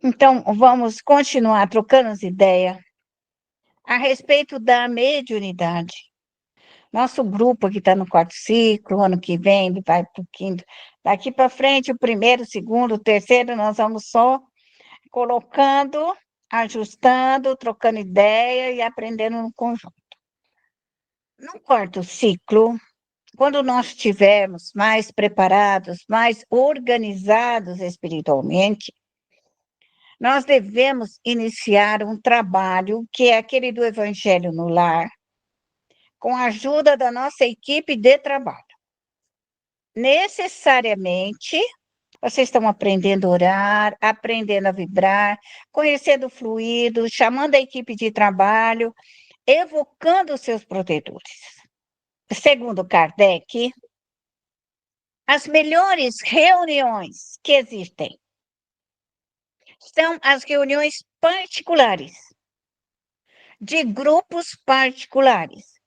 Então, vamos continuar trocando as ideias a respeito da mediunidade. Nosso grupo aqui está no quarto ciclo, ano que vem vai para o quinto. Daqui para frente, o primeiro, o segundo, o terceiro, nós vamos só colocando, ajustando, trocando ideia e aprendendo no conjunto. No quarto ciclo, quando nós estivermos mais preparados, mais organizados espiritualmente, nós devemos iniciar um trabalho que é aquele do Evangelho no Lar, com a ajuda da nossa equipe de trabalho. Necessariamente, vocês estão aprendendo a orar, aprendendo a vibrar, conhecendo o fluido, chamando a equipe de trabalho, evocando os seus protetores. Segundo Kardec, as melhores reuniões que existem são as reuniões particulares, de grupos particulares.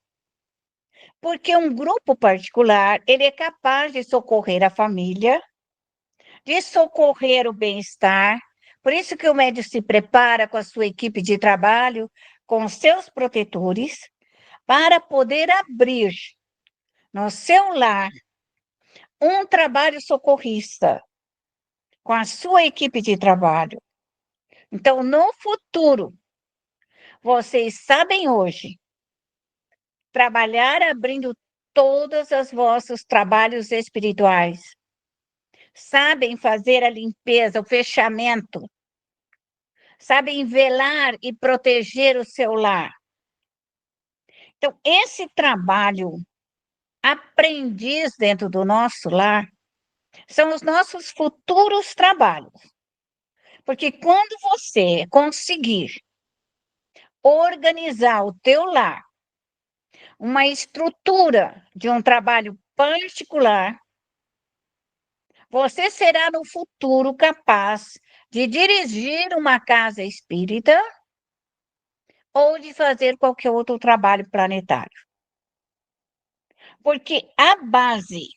Porque um grupo particular, ele é capaz de socorrer a família, de socorrer o bem-estar. Por isso que o médico se prepara com a sua equipe de trabalho, com os seus protetores, para poder abrir no seu lar um trabalho socorrista com a sua equipe de trabalho. Então, no futuro, vocês sabem hoje trabalhar abrindo todos os vossos trabalhos espirituais. Sabem fazer a limpeza, o fechamento. Sabem velar e proteger o seu lar. Então, esse trabalho aprendiz dentro do nosso lar são os nossos futuros trabalhos. Porque quando você conseguir organizar o teu lar, uma estrutura de um trabalho particular, você será no futuro capaz de dirigir uma casa espírita ou de fazer qualquer outro trabalho planetário. Porque a base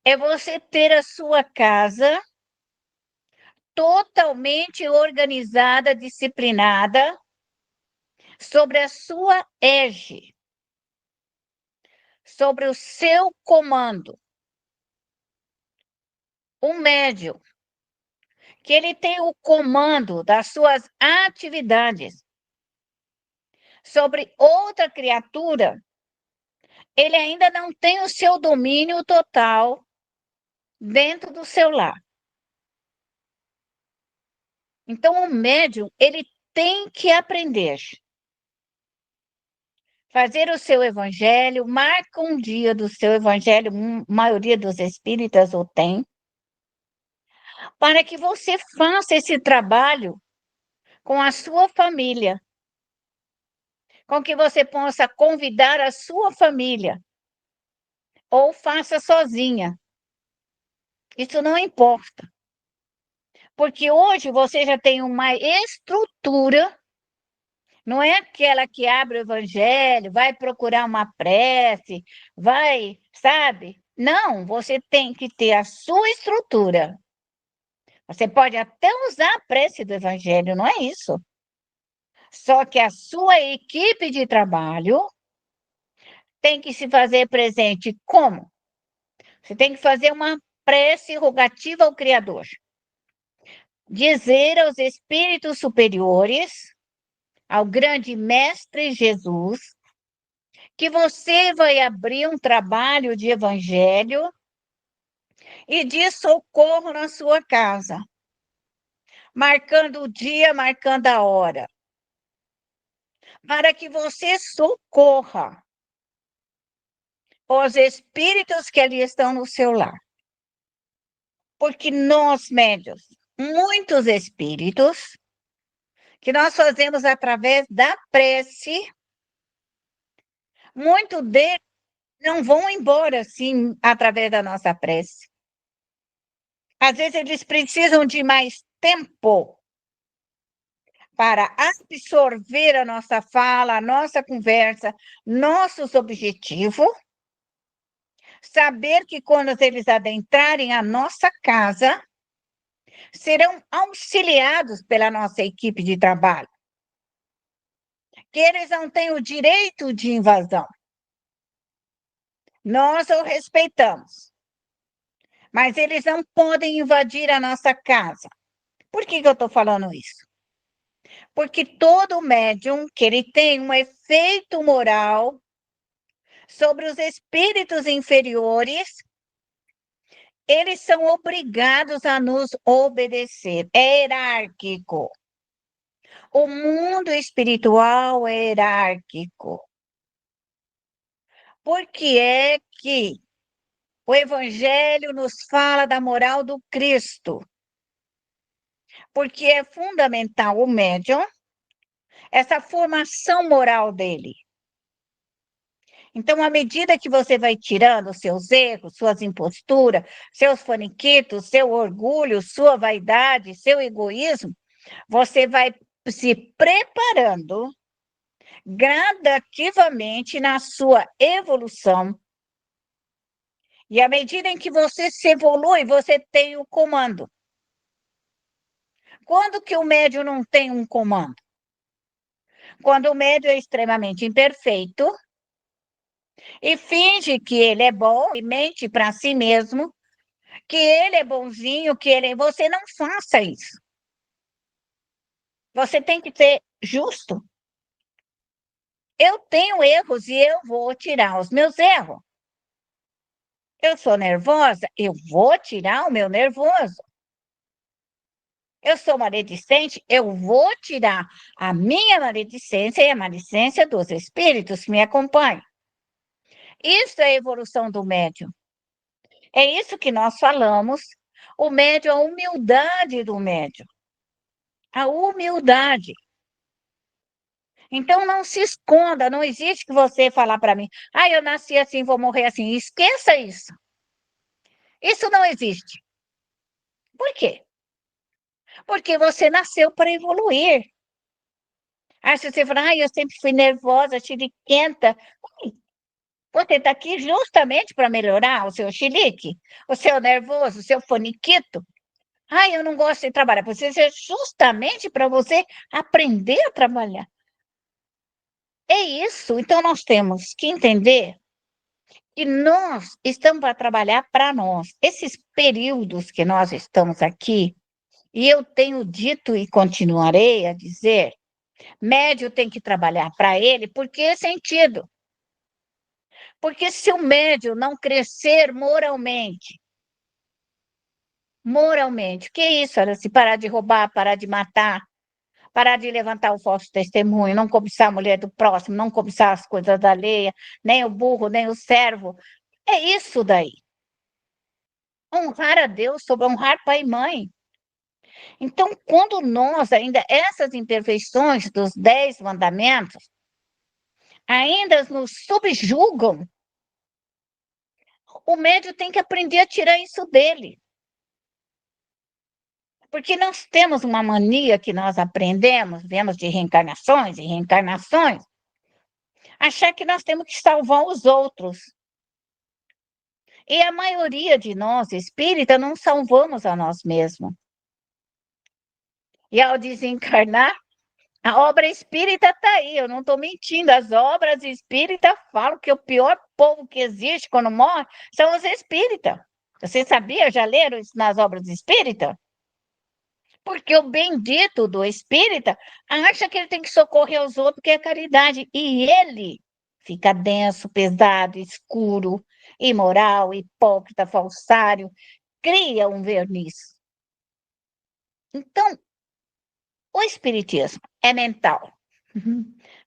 é você ter a sua casa totalmente organizada, disciplinada, sobre a sua égide, sobre o seu comando. Um médium, que ele tem o comando das suas atividades sobre outra criatura, ele ainda não tem o seu domínio total dentro do seu lar. Então, o médium, ele tem que aprender. Fazer o seu evangelho, marca um dia do seu evangelho, a maioria dos espíritas o tem, para que você faça esse trabalho com a sua família, com que você possa convidar a sua família, ou faça sozinha. Isso não importa. Porque hoje você já tem uma estrutura, não é aquela que abre o evangelho, vai procurar uma prece, vai, sabe? Não, você tem que ter a sua estrutura. Você pode até usar a prece do evangelho, não é isso. Só que a sua equipe de trabalho tem que se fazer presente como? Você tem que fazer uma prece rogativa ao Criador. Dizer aos espíritos superiores, ao grande Mestre Jesus, que você vai abrir um trabalho de evangelho e de socorro na sua casa, marcando o dia, marcando a hora, para que você socorra os espíritos que ali estão no seu lar. Porque nós, médios, muitos espíritos, que nós fazemos através da prece, muitos deles não vão embora assim através da nossa prece. Às vezes eles precisam de mais tempo para absorver a nossa fala, a nossa conversa, nossos objetivos, Saber que quando eles adentrarem a nossa casa, serão auxiliados pela nossa equipe de trabalho, que eles não têm o direito de invasão. Nós o respeitamos, mas eles não podem invadir a nossa casa. Por que eu estou falando isso? Porque todo médium que ele tem um efeito moral sobre os espíritos inferiores, eles são obrigados a nos obedecer. É hierárquico. O mundo espiritual é hierárquico. Por que é que o Evangelho nos fala da moral do Cristo? Porque é fundamental o médium, essa formação moral dele. Então, à medida que você vai tirando seus erros, suas imposturas, seus faniquitos, seu orgulho, sua vaidade, seu egoísmo, você vai se preparando gradativamente na sua evolução. E à medida em que você se evolui, você tem o comando. Quando que o médium não tem um comando? Quando o médium é extremamente imperfeito e finge que ele é bom e mente para si mesmo, que ele é bonzinho, que ele é... Você não faça isso. Você tem que ser justo. Eu tenho erros e eu vou tirar os meus erros. Eu sou nervosa, eu vou tirar o meu nervoso. Eu sou maledicente, eu vou tirar a minha maledicência e a maledicência dos espíritos que me acompanham. Isso é a evolução do médium. É isso que nós falamos, o médium, a humildade do médium. A humildade. Então, não se esconda, não existe que você falar para mim, eu nasci assim, vou morrer assim. Esqueça isso. Isso não existe. Por quê? Porque você nasceu para evoluir. Se você falar, eu sempre fui nervosa, chiliquenta, você está aqui justamente para melhorar o seu chilique, o seu nervoso, o seu foniquito. Eu não gosto de trabalhar. Você é justamente para você aprender a trabalhar. É isso. Então, nós temos que entender que nós estamos para trabalhar para nós. Esses períodos que nós estamos aqui, e eu tenho dito e continuarei a dizer, médio tem que trabalhar para ele, por que sentido? Porque se o médio não crescer moralmente, o que é isso? Se parar de roubar, parar de matar, parar de levantar o falso testemunho, não cobiçar a mulher do próximo, não cobiçar as coisas da alheia, nem o burro, nem o servo, é isso daí. Honrar a Deus sobre honrar pai e mãe. Então, quando nós ainda, essas imperfeições dos 10 mandamentos, ainda nos subjugam, o médium tem que aprender a tirar isso dele. Porque nós temos uma mania que nós aprendemos, vemos de reencarnações e reencarnações, achar que nós temos que salvar os outros. E a maioria de nós, espírita, não salvamos a nós mesmos. E ao desencarnar, a obra espírita está aí, eu não estou mentindo. As obras espíritas falam que o pior povo que existe quando morre são os espíritas. Você sabia? Já leram isso nas obras espíritas? Porque o bendito do espírita acha que ele tem que socorrer os outros, que é caridade. E ele fica denso, pesado, escuro, imoral, hipócrita, falsário, cria um verniz. Então, o espiritismo é mental.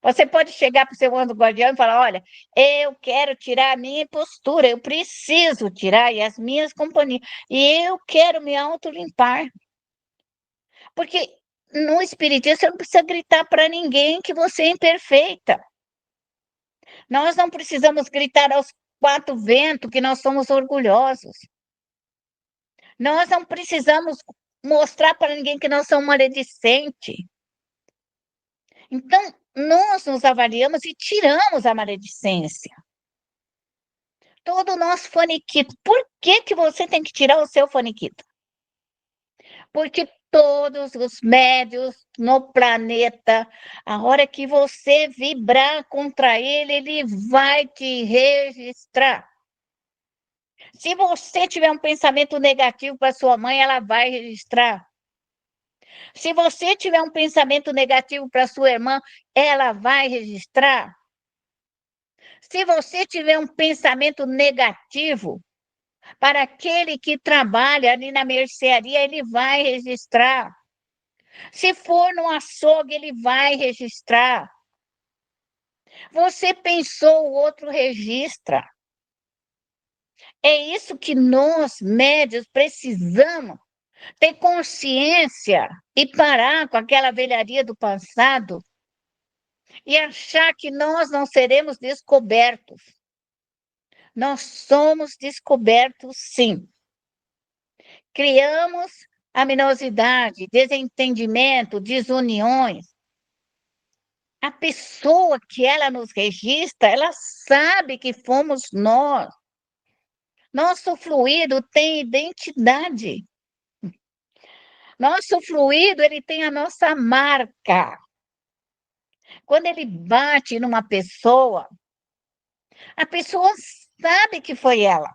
Você pode chegar para o seu anjo guardião e falar: olha, eu quero tirar a minha postura, eu preciso tirar e as minhas companhias, e eu quero me autolimpar. Porque no espiritismo você não precisa gritar para ninguém que você é imperfeita. Nós não precisamos gritar aos quatro ventos que nós somos orgulhosos. Nós não precisamos mostrar para ninguém que nós somos maledicentes. Então, nós nos avaliamos e tiramos a maledicência. todo o nosso faniquito. Por que que você tem que tirar o seu faniquito? Porque todos os médios no planeta, a hora que você vibrar contra ele vai te registrar. Se você tiver um pensamento negativo para sua mãe, ela vai registrar. Se você tiver um pensamento negativo para sua irmã, ela vai registrar. Se você tiver um pensamento negativo para aquele que trabalha ali na mercearia, ele vai registrar. Se for no açougue, ele vai registrar. Você pensou, o outro registra. É isso que nós, médios, precisamos ter consciência e parar com aquela velharia do passado e achar que nós não seremos descobertos. Nós somos descobertos, sim. Criamos aminosidade, desentendimento, desuniões. A pessoa que ela nos registra, ela sabe que fomos nós. Nosso fluido tem identidade. Nosso fluido, ele tem a nossa marca. Quando ele bate numa pessoa, a pessoa sabe que foi ela.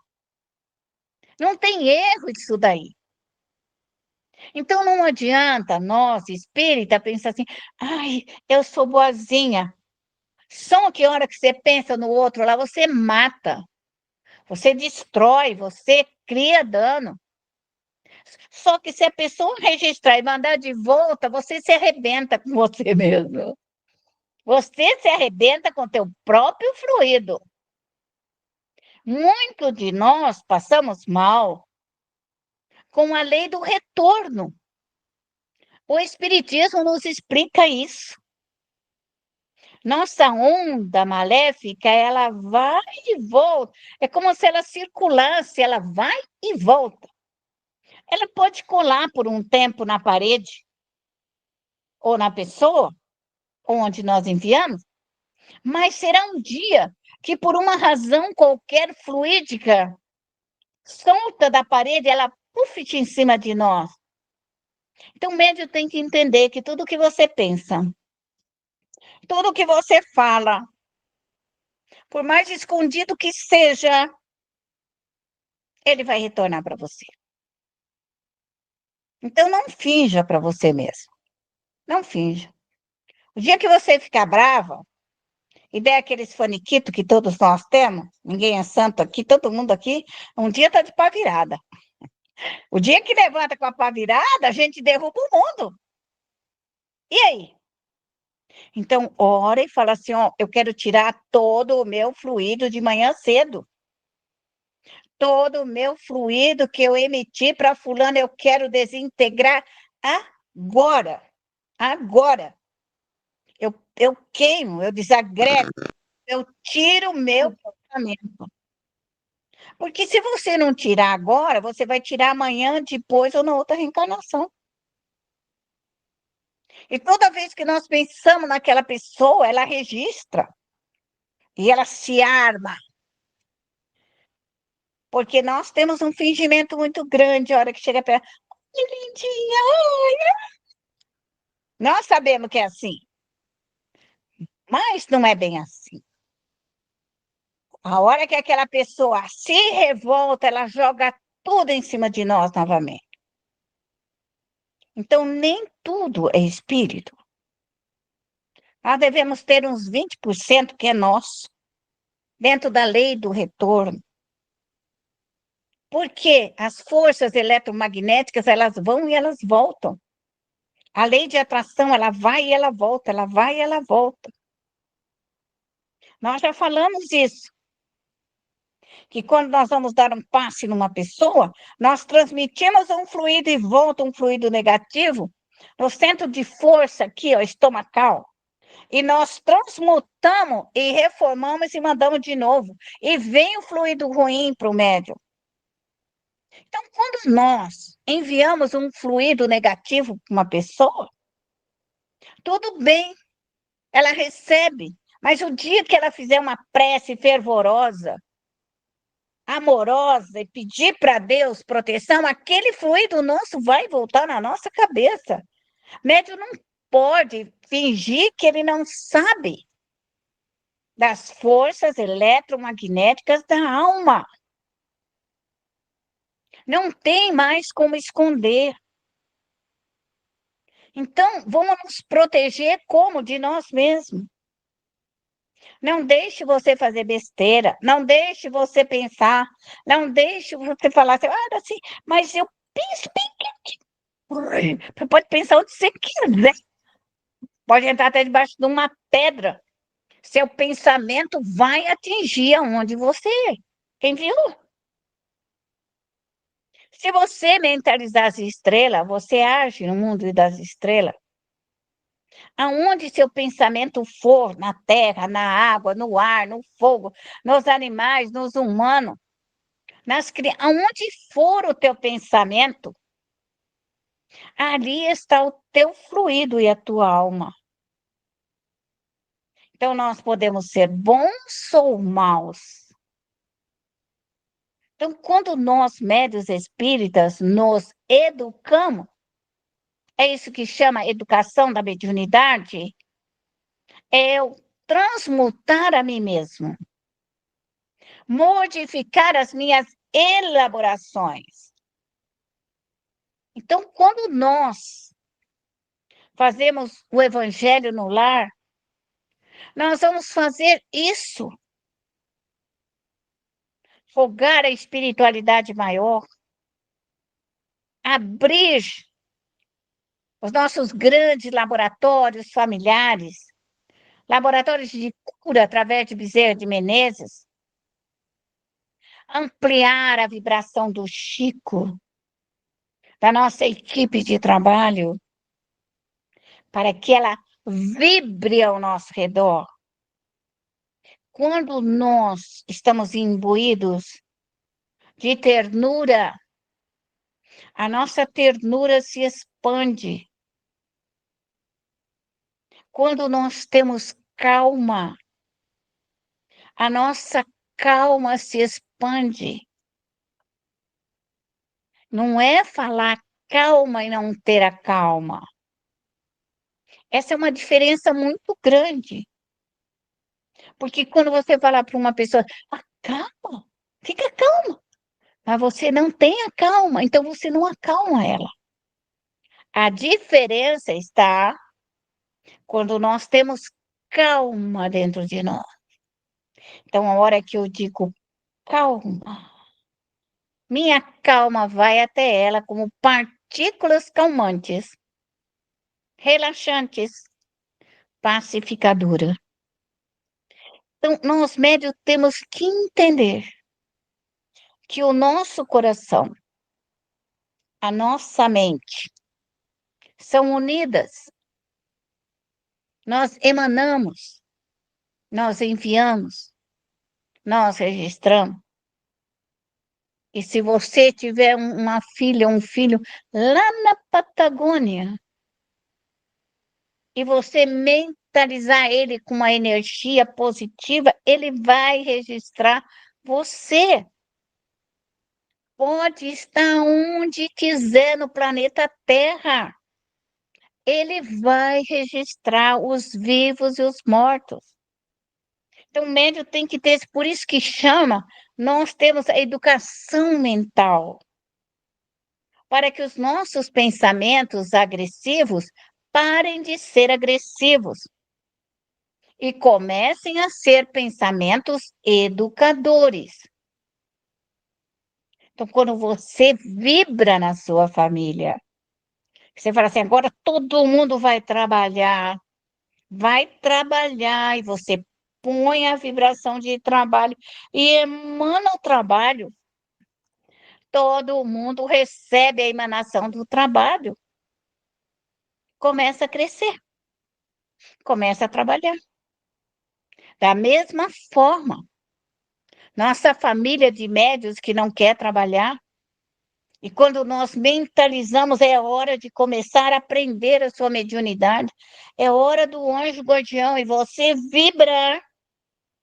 Não tem erro disso daí. Então não adianta nós, espírita, pensar assim, ai, eu sou boazinha. Só que a hora que você pensa no outro lá, você mata, você destrói, você cria dano. Só que se a pessoa registrar e mandar de volta, você se arrebenta com você mesmo. Você se arrebenta com o teu próprio fluido. Muito de nós passamos mal com a lei do retorno. O Espiritismo nos explica isso. Nossa onda maléfica, ela vai e volta. É como se ela circulasse, ela vai e volta. Ela pode colar por um tempo na parede ou na pessoa, onde nós enviamos, mas será um dia que, por uma razão qualquer fluídica, solta da parede, ela puff em cima de nós. Então, o médium tem que entender que tudo que você pensa, tudo que você fala, por mais escondido que seja, ele vai retornar para você. Então, não finja para você mesmo. Não finja. O dia que você ficar brava e der aqueles faniquitos que todos nós temos, ninguém é santo aqui, todo mundo aqui, um dia está de pá virada. O dia que levanta com a pá virada, a gente derruba o mundo. E aí? Então, ora e fala assim, ó, eu quero tirar todo o meu fluido de manhã cedo. Todo o meu fluido que eu emiti para fulano, eu quero desintegrar agora. Agora. Eu queimo, eu desagrego, eu tiro o meu pensamento. Porque se você não tirar agora, você vai tirar amanhã, depois ou na outra reencarnação. E toda vez que nós pensamos naquela pessoa, ela registra. E ela se arma. Porque nós temos um fingimento muito grande a hora que chega perto. Que lindinha! Nós sabemos que é assim. Mas não é bem assim. A hora que aquela pessoa se revolta, ela joga tudo em cima de nós novamente. Então, nem tudo é espírito. Nós devemos ter uns 20% que é nosso, dentro da lei do retorno. Porque as forças eletromagnéticas, elas vão e elas voltam. A lei de atração, ela vai e ela volta, ela vai e ela volta. Nós já falamos isso, que quando nós vamos dar um passe numa pessoa, nós transmitimos um fluido e volta um fluido negativo no centro de força aqui, ó, estomacal. E nós transmutamos e reformamos e mandamos de novo. E vem o fluido ruim para o médium. Então, quando nós enviamos um fluido negativo para uma pessoa, tudo bem, ela recebe. Mas o dia que ela fizer uma prece fervorosa, amorosa e pedir para Deus proteção, aquele fluido nosso vai voltar na nossa cabeça. Médium não pode fingir que ele não sabe das forças eletromagnéticas da alma. Não tem mais como esconder. Então, vamos nos proteger como? De nós mesmos. Não deixe você fazer besteira, não deixe você pensar, não deixe você falar assim, mas eu penso bem. Você pode pensar onde você quiser. Pode entrar até debaixo de uma pedra. Seu pensamento vai atingir aonde você. Quem viu? Se você mentalizar as estrelas, você age no mundo das estrelas. Aonde seu pensamento for, na terra, na água, no ar, no fogo, nos animais, nos humanos, aonde for o teu pensamento, ali está o teu fluido e a tua alma. Então, nós podemos ser bons ou maus. Então, quando nós, médios espíritas, nos educamos, é isso que chama educação da mediunidade, é eu transmutar a mim mesmo, modificar as minhas elaborações. Então, quando nós fazemos o evangelho no lar, nós vamos fazer isso. Fogar a espiritualidade maior, abrir os nossos grandes laboratórios familiares, laboratórios de cura através de Bezerra de Menezes, ampliar a vibração do Chico, da nossa equipe de trabalho, para que ela vibre ao nosso redor. Quando nós estamos imbuídos de ternura, a nossa ternura se expande. Quando nós temos calma, a nossa calma se expande. Não é falar calma e não ter a calma. Essa é uma diferença muito grande. Porque quando você falar para uma pessoa, calma, fica calma. Mas você não tem a calma, então você não acalma ela. A diferença está quando nós temos calma dentro de nós. Então, a hora que eu digo calma, minha calma vai até ela como partículas calmantes, relaxantes, pacificadora. Então, nós médios temos que entender que o nosso coração, a nossa mente, são unidas. Nós emanamos, nós enviamos, nós registramos. E se você tiver uma filha, um filho lá na Patagônia, e você mentalizar ele com uma energia positiva, ele vai registrar você. Pode estar onde quiser no planeta Terra. Ele vai registrar os vivos e os mortos. Então, o médium tem que ter, por isso que chama, nós temos a educação mental, para que os nossos pensamentos agressivos parem de ser agressivos e comecem a ser pensamentos educadores. Então, quando você vibra na sua família, você fala assim, agora todo mundo vai trabalhar, e você põe a vibração de trabalho e emana o trabalho. Todo mundo recebe a emanação do trabalho. Começa a crescer, começa a trabalhar. Da mesma forma, nossa família de médios que não quer trabalhar, e quando nós mentalizamos, é hora de começar a aprender a sua mediunidade, é hora do anjo guardião, e você vibrar,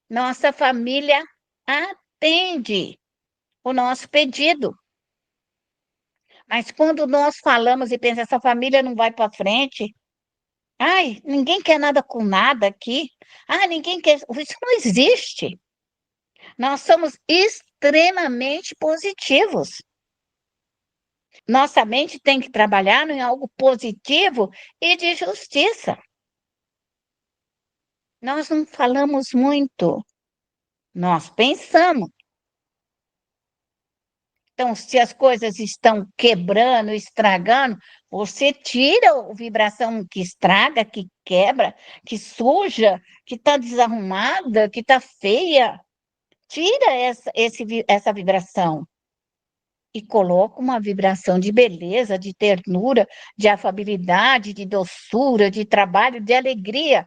nossa família atende. o nosso pedido. Mas quando nós falamos e pensamos, essa família não vai para frente, ai, ninguém quer nada com nada aqui, ah, ninguém quer. Isso não existe. Nós somos extremamente positivos. Nossa mente tem que trabalhar em algo positivo e de justiça. Nós não falamos muito, nós pensamos. Então, se as coisas estão quebrando, estragando, você tira a vibração que estraga, que quebra, que suja, que está desarrumada, que está feia. Tira essa vibração e coloca uma vibração de beleza, de ternura, de afabilidade, de doçura, de trabalho, de alegria.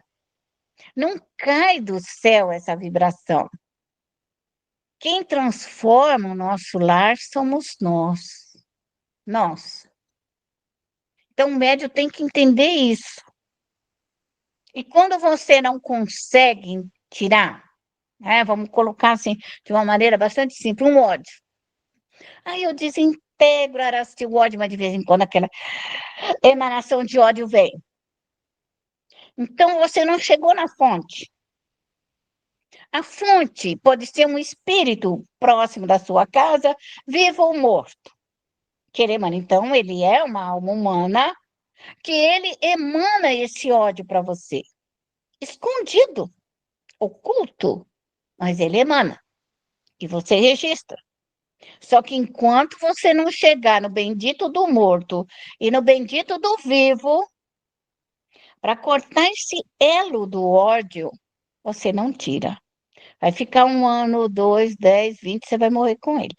Não cai do céu essa vibração. Quem transforma o nosso lar somos nós. Nós. Então, o médium tem que entender isso. E quando você não consegue tirar, né, vamos colocar assim, de uma maneira bastante simples, um ódio. Aí eu desintegro, Arasti, o ódio, mas de vez em quando aquela emanação de ódio vem. Então, você não chegou na fonte. A fonte pode ser um espírito próximo da sua casa, vivo ou morto. Queremos, então, ele é uma alma humana que ele emana esse ódio para você. Escondido, oculto, mas ele emana. E você registra. Só que enquanto você não chegar no bendito do morto e no bendito do vivo, para cortar esse elo do ódio, você não tira. Vai ficar 1 ano, 2, 10, 20, você vai morrer com ele.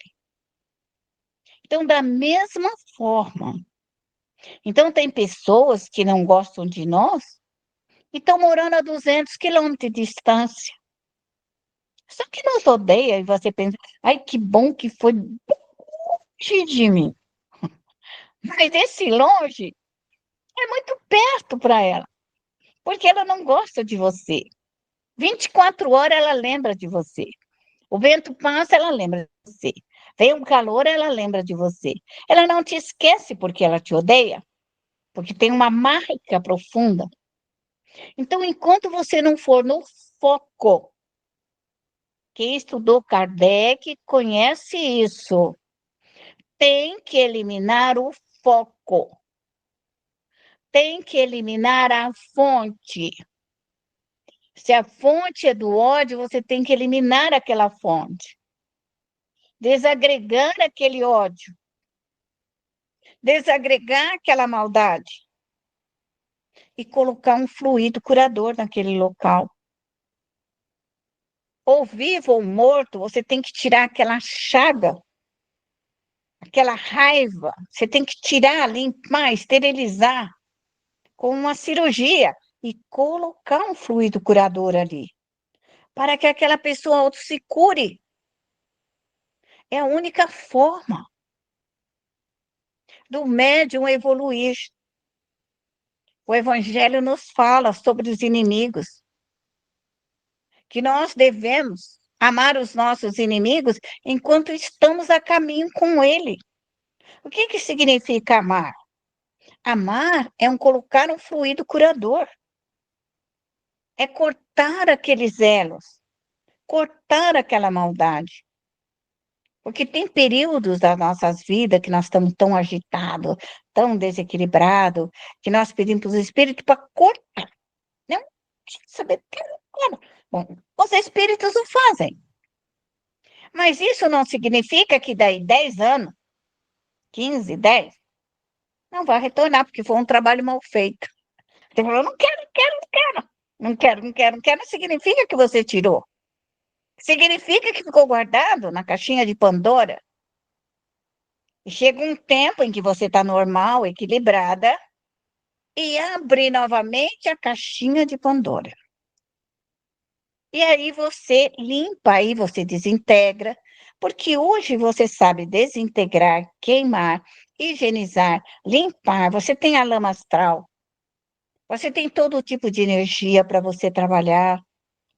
Então, da mesma forma. Então, tem pessoas que não gostam de nós e estão morando a 200 quilômetros de distância. Só que nos odeia e você pensa, ai, que bom que foi longe de mim. Mas esse longe é muito perto para ela, porque ela não gosta de você. 24 horas ela lembra de você. O vento passa, ela lembra de você. Vem um calor, ela lembra de você. Ela não te esquece porque ela te odeia, porque tem uma marca profunda. Então, enquanto você não for no foco, quem estudou Kardec conhece isso, tem que eliminar o foco, tem que eliminar a fonte. Se a fonte é do ódio, você tem que eliminar aquela fonte, desagregar aquele ódio, desagregar aquela maldade e colocar um fluido curador naquele local. Ou vivo ou morto, você tem que tirar aquela chaga, aquela raiva, você tem que tirar, limpar, esterilizar com uma cirurgia e colocar um fluido curador ali, para que aquela pessoa auto se cure. É a única forma do médium evoluir. O Evangelho nos fala sobre os inimigos, que nós devemos amar os nossos inimigos enquanto estamos a caminho com ele. O que que significa amar? Amar é colocar um fluido curador, é cortar aqueles elos, cortar aquela maldade. Porque tem períodos das nossas vidas que nós estamos tão agitados, tão desequilibrados, que nós pedimos para os espíritos para cortar. Não quero saber como. Bom, os espíritos o fazem. Mas isso não significa que daí 10 anos, 15, 10, não vai retornar, porque foi um trabalho mal feito. Você falou, não quero, não quero, não quero. Não quero, não quero, não quero, não significa que você tirou. Significa que ficou guardado na caixinha de Pandora. E chega um tempo em que você está normal, equilibrada, e abre novamente a caixinha de Pandora. E aí você limpa, aí você desintegra, porque hoje você sabe desintegrar, queimar, higienizar, limpar. Você tem a lama astral, você tem todo tipo de energia para você trabalhar,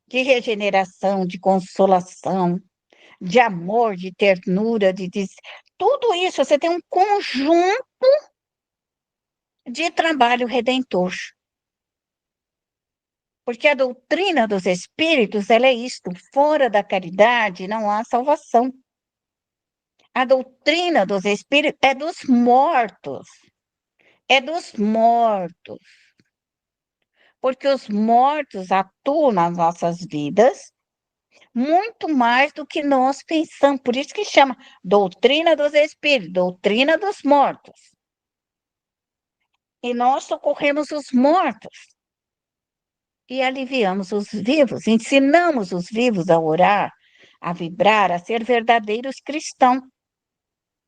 de regeneração, de consolação, de amor, de ternura, tudo isso, você tem um conjunto de trabalho redentor. Porque a doutrina dos espíritos, ela é isto, fora da caridade não há salvação. A doutrina dos espíritos é dos mortos, porque os mortos atuam nas nossas vidas muito mais do que nós pensamos. Por isso que chama doutrina dos espíritos, doutrina dos mortos. E nós socorremos os mortos e aliviamos os vivos, ensinamos os vivos a orar, a vibrar, a ser verdadeiros cristãos.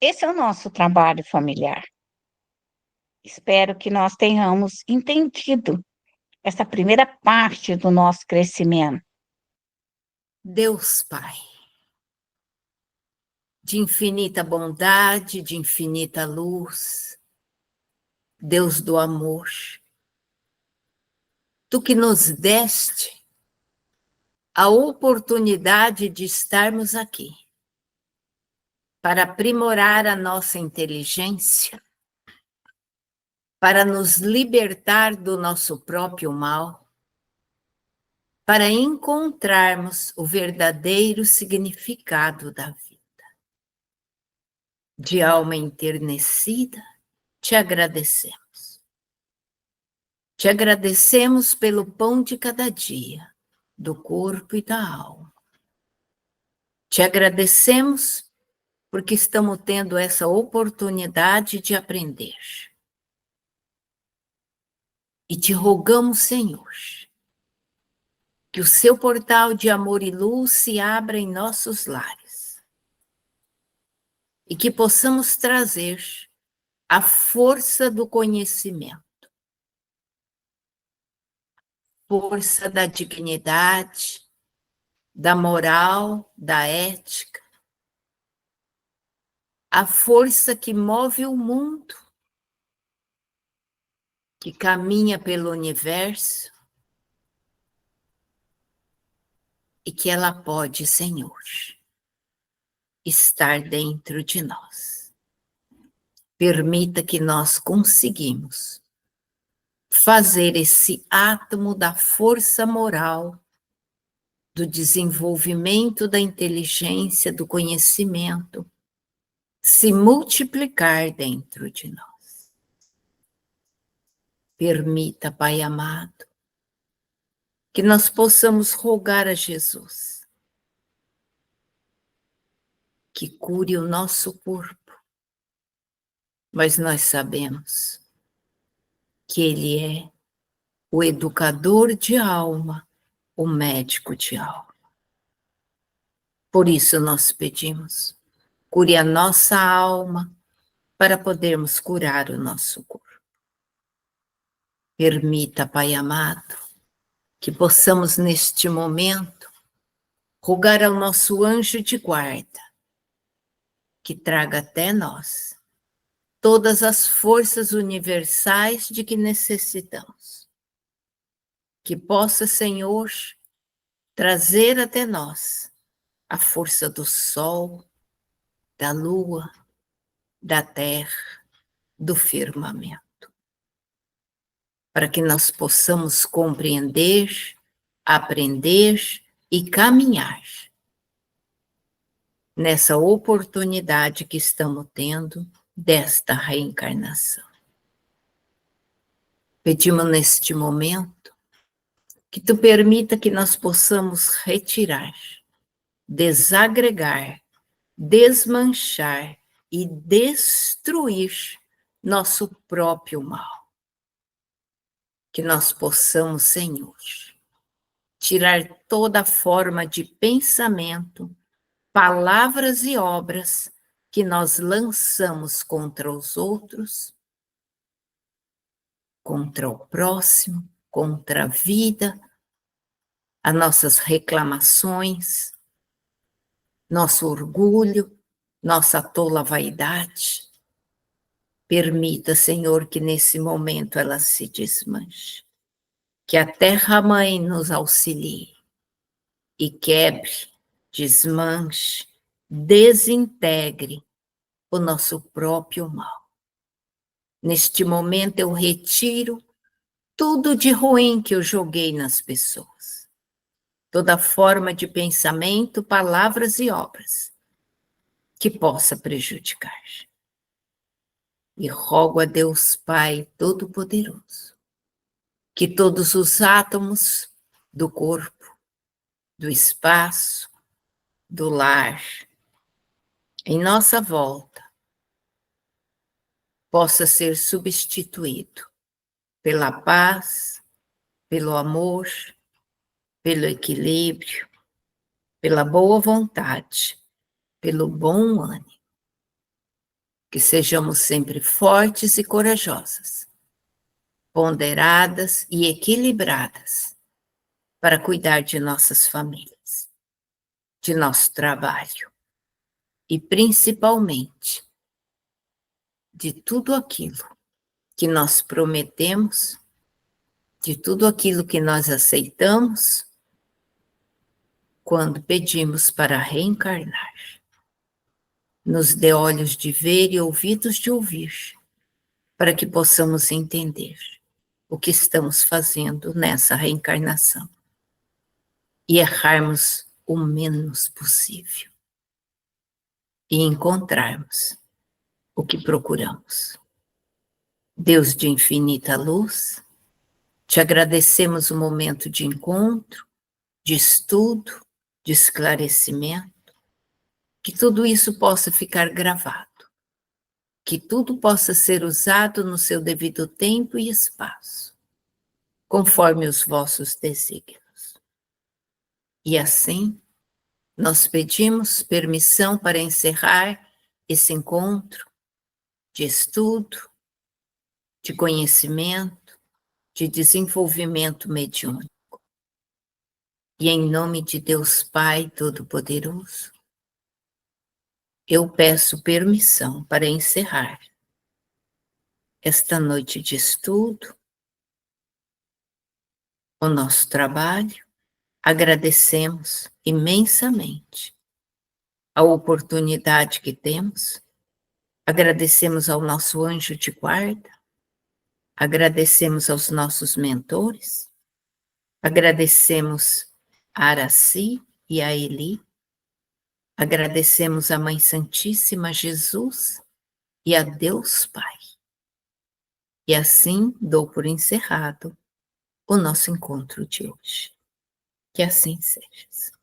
Esse é o nosso trabalho familiar. Espero que nós tenhamos entendido essa primeira parte do nosso crescimento. Deus Pai, de infinita bondade, de infinita luz, Deus do amor, Tu que nos deste a oportunidade de estarmos aqui para aprimorar a nossa inteligência, para nos libertar do nosso próprio mal, para encontrarmos o verdadeiro significado da vida. De alma enternecida, te agradecemos. Te agradecemos pelo pão de cada dia, do corpo e da alma. Te agradecemos porque estamos tendo essa oportunidade de aprender. E te rogamos, Senhor, que o seu portal de amor e luz se abra em nossos lares e que possamos trazer a força do conhecimento, força da dignidade, da moral, da ética, a força que move o mundo, que caminha pelo universo e que ela pode, Senhor, estar dentro de nós. Permita que nós conseguimos fazer esse átomo da força moral, do desenvolvimento da inteligência, do conhecimento, se multiplicar dentro de nós. Permita, Pai amado, que nós possamos rogar a Jesus que cure o nosso corpo, mas nós sabemos que Ele é o educador de alma, o médico de alma. Por isso nós pedimos, cure a nossa alma para podermos curar o nosso corpo. Permita, Pai amado, que possamos neste momento rogar ao nosso anjo de guarda que traga até nós todas as forças universais de que necessitamos. Que possa, Senhor, trazer até nós a força do sol, da lua, da terra, do firmamento, para que nós possamos compreender, aprender e caminhar nessa oportunidade que estamos tendo desta reencarnação. Pedimos neste momento que tu permita que nós possamos retirar, desagregar, desmanchar e destruir nosso próprio mal. Que nós possamos, Senhor, tirar toda forma de pensamento, palavras e obras que nós lançamos contra os outros, contra o próximo, contra a vida, as nossas reclamações, nosso orgulho, nossa tola vaidade. Permita, Senhor, que nesse momento ela se desmanche, que a Terra-mãe nos auxilie e quebre, desmanche, desintegre o nosso próprio mal. Neste momento eu retiro tudo de ruim que eu joguei nas pessoas. Toda forma de pensamento, palavras e obras que possa prejudicar. E rogo a Deus Pai Todo-Poderoso que todos os átomos do corpo, do espaço, do lar, em nossa volta, possa ser substituído pela paz, pelo amor, pelo equilíbrio, pela boa vontade, pelo bom ânimo. Que sejamos sempre fortes e corajosas, ponderadas e equilibradas para cuidar de nossas famílias, de nosso trabalho e principalmente de tudo aquilo que nós prometemos, de tudo aquilo que nós aceitamos quando pedimos para reencarnar. Nos dê olhos de ver e ouvidos de ouvir, para que possamos entender o que estamos fazendo nessa reencarnação e errarmos o menos possível e encontrarmos o que procuramos. Deus de infinita luz, te agradecemos o momento de encontro, de estudo, de esclarecimento, que tudo isso possa ficar gravado, que tudo possa ser usado no seu devido tempo e espaço, conforme os vossos desígnios. E assim, nós pedimos permissão para encerrar esse encontro de estudo, de conhecimento, de desenvolvimento mediúnico. E em nome de Deus Pai Todo-Poderoso, eu peço permissão para encerrar esta noite de estudo, o nosso trabalho. Agradecemos imensamente a oportunidade que temos, agradecemos ao nosso anjo de guarda, agradecemos aos nossos mentores, agradecemos a Araci e a Eli, agradecemos a Mãe Santíssima Jesus e a Deus Pai. E assim dou por encerrado o nosso encontro de hoje. Que assim seja.